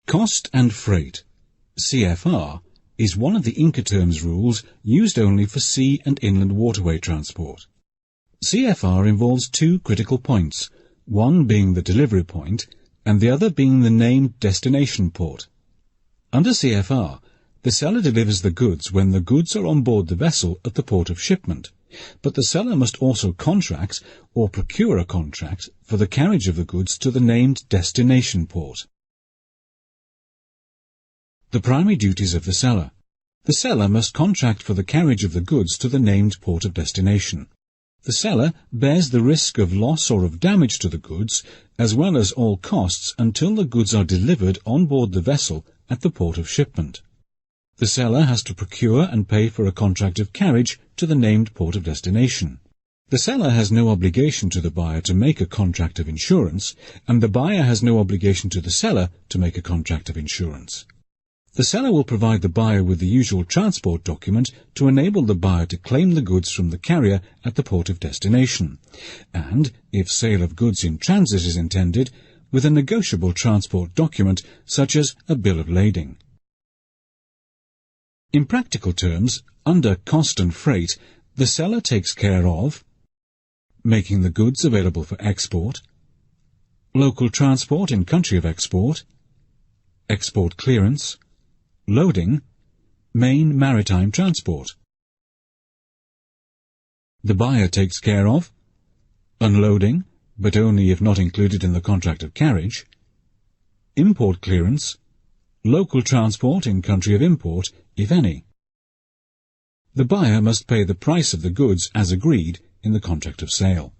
Cost and freight, CFR, is one of the Incoterms rules used only for sea and inland waterway transport. CFR involves two critical points, one being the delivery point and the other being the named destination port. Under CFR, the seller delivers the goods when the goods are on board the vessel at the port of shipment, but the seller must also contract or procure a contract for the carriage of the goods to the named destination port. The primary duties of the seller. The seller must contract for the carriage of the goods to the named port of destination. The seller bears the risk of loss or of damage to the goods, as well as all costs until the goods are delivered on board the vessel at the port of shipment. The seller has to procure and pay for a contract of carriage to the named port of destination. The seller has no obligation to the buyer to make a contract of insurance, and the buyer has no obligation to the seller to make a contract of insurance. The seller will provide the buyer with the usual transport document to enable the buyer to claim the goods from the carrier at the port of destination, and, if sale of goods in transit is intended, with a negotiable transport document such as a bill of lading. In practical terms, under cost and freight, the seller takes care of making the goods available for export, local transport in country of export, export clearance, loading, main maritime transport. The buyer takes care of unloading, but only if not included in the contract of carriage, import clearance, local transport in country of import, if any. The buyer must pay the price of the goods as agreed in the contract of sale.